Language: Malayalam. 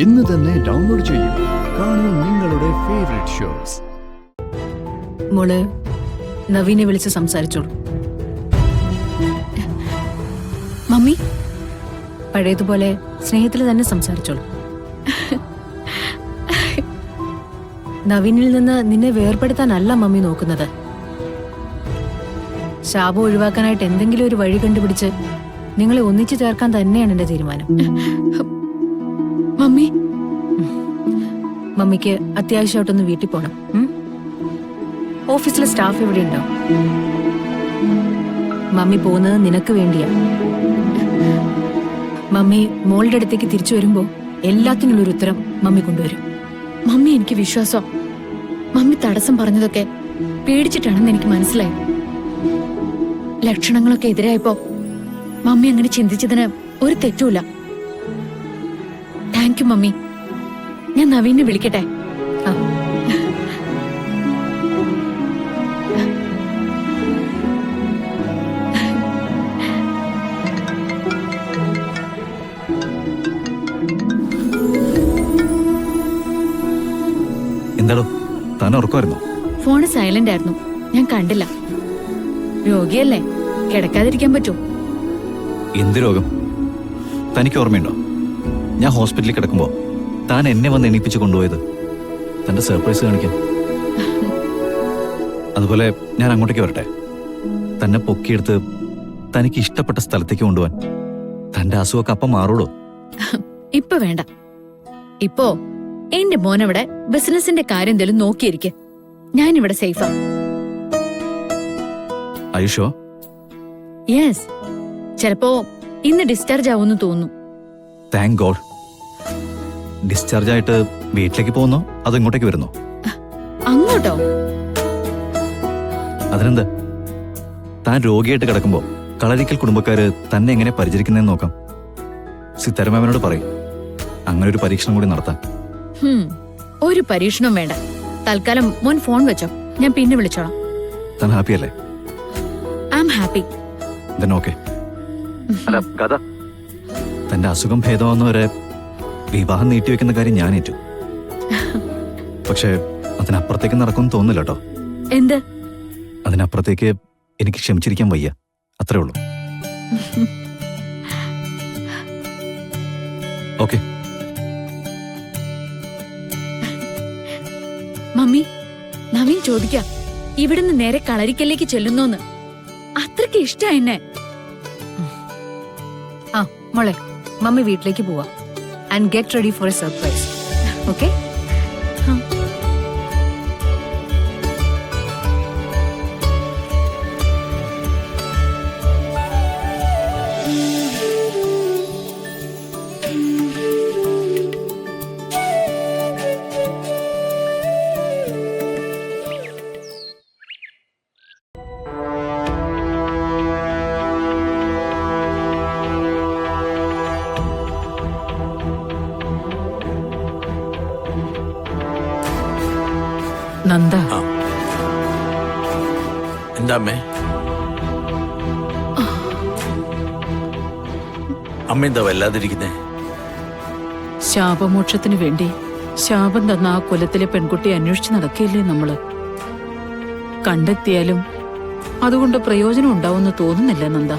ഇന്ന് തന്നെ ഡൗൺലോഡ് ചെയ്യൂ. കാണൂ നിങ്ങളുടെ ഫേവറേറ്റ് ഷോസ്. മോള് നവീനെ വിളിച്ച് സംസാരിച്ചോളൂ. മമ്മി പഴയതുപോലെ സ്നേഹത്തിൽ തന്നെ സംസാരിച്ചോളൂ. നവീനിൽ നിന്ന് നിന്നെ വേർപെടുത്താനല്ല മമ്മി നോക്കുന്നത്. ശാപം ഒഴിവാക്കാനായിട്ട് എന്തെങ്കിലും ഒരു വഴി കണ്ടുപിടിച്ച് നിങ്ങളെ ഒന്നിച്ചു ചേർക്കാൻ തന്നെയാണ് എന്റെ തീരുമാനം. മമ്മി, മമ്മിക്ക് അത്യാവശ്യമായിട്ടൊന്ന് വീട്ടിൽ പോണം. ഓഫീസിലെ സ്റ്റാഫ് ഇവിടെ ഉണ്ടോ? മമ്മി പോകുന്നത് നിനക്ക് വേണ്ടിയാ. മമ്മി മോളുടെ അടുത്തേക്ക് തിരിച്ചു വരുമ്പോ എല്ലാത്തിനുള്ളൊരു ഉത്തരം മമ്മി കൊണ്ടുവരും. മമ്മി എനിക്ക് വിശ്വാസം. മമ്മി തടസ്സം പറഞ്ഞതൊക്കെ പേടിച്ചിട്ടാണെന്ന് എനിക്ക് മനസ്സിലായി. ലക്ഷണങ്ങളൊക്കെ എതിരായപ്പോ മമ്മി അങ്ങനെ ചിന്തിച്ചതിന് ഒരു തെറ്റുമില്ല. Thank you mummy. ഞാൻ നവീനെ വിളിക്കട്ടെ? എന്താടോ താൻ ഉറക്കമായിരുന്നോ? ഫോണ് സൈലന്റ് ആയിരുന്നു, ഞാൻ കണ്ടില്ല. രോഗിയല്ലേ, കിടക്കാതിരിക്കാൻ പറ്റുമോ? എന്ത് രോഗം? തനിക്ക് ഓർമ്മയുണ്ടോ ഞാൻ ഹോസ്പിറ്റലിൽ കിടക്കുമ്പോ താൻ എന്നെ വന്ന് എണീപ്പിച്ച് കൊണ്ടുപോയത് തന്റെ സർപ്രൈസ് കാണിക്കാൻ? അതുപോലെ ഞാൻ അങ്ങോട്ടേക്ക് വരട്ടെ, തന്നെ പൊക്കിയെടുത്ത് തനിക്ക് ഇഷ്ടപ്പെട്ട സ്ഥലത്തേക്ക് കൊണ്ടുപോവാൻ? തന്റെ അസുഖമൊക്കെ അപ്പം മാറൂടോ? ഇപ്പൊ വേണ്ട. ഇപ്പോ എന്റെ മോനവിടെ ബിസിനസിന്റെ കാര്യം എന്തെങ്കിലും നോക്കിയിരിക്കെ. ഞാനിവിടെ സേഫാ. ആയുഷോ? യെസ്. ചിലപ്പോ ഇന്ന് ഡിസ്ചാർജ് ആവുമെന്ന് തോന്നുന്നു. Thank God. ഡിസ്ചാർജ് ആയിട്ട് വീട്ടിലേക്ക് പോകുന്നോ അതോ ഇങ്ങോട്ടേക്ക് വരുന്നോ? അങ്ങോട്ടോ? അതിനെന്താ, താൻ രോഗിയായിട്ട് കിടക്കുമ്പോ കളരിക്കൽ കുടുംബക്കാര് തന്നെ എങ്ങനെ പരിചരിക്കുന്നതെന്ന് നോക്കാം. സിത്താരമാമനോട് പറയും അങ്ങനെ ഒരു പരീക്ഷണം കൂടി നടത്താൻ. ഒരു പരീക്ഷണം വേണ്ട. തൽക്കാലം മോൻ ഫോൺ വെച്ചോ, ഞാൻ പിന്നെ വിളിച്ചോളാം. താൻ ഹാപ്പി അല്ലേ? I am happy. ഓക്കെ. തന്റെ അസുഖം ഭേദമാവുന്നവരെ വിവാഹം നീട്ടിവെക്കുന്ന കാര്യം ഞാൻ ഏറ്റു. പക്ഷെ അതിനപ്പുറത്തേക്ക് നടക്കുമെന്ന് തോന്നുന്നില്ല കേട്ടോ. എന്ത്? അതിനപ്പുറത്തേക്ക് എനിക്ക് ക്ഷമിച്ചിരിക്കാൻ വയ്യ, അത്രേ ഉള്ളൂ. ഓക്കെ. മമ്മി, നവീൻ ചോദിക്ക ഇവിടുന്ന് നേരെ കളരിക്കലേക്ക് ചെല്ലുന്നോന്ന്. അത്രയ്ക്ക് ഇഷ്ട എന്നെ. ആ മോളെ, മമ്മി വീട്ടിലേക്ക് പോവാ. And get ready for A surprise. Okay? Nanda, എന്താ അമ്മേ? അമ്മ എന്താ വല്ലാതിരിക്കുന്നേ? ശാപമോക്ഷത്തിനു വേണ്ടി ശാപം തന്ന ആ കുലത്തിലെ പെൺകുട്ടിയെ അന്വേഷിച്ച് നടക്കില്ലേ നമ്മള്? കണ്ടെത്തിയാലും അതുകൊണ്ട് പ്രയോജനം ഉണ്ടാവുമെന്ന് തോന്നുന്നില്ല നന്ദ.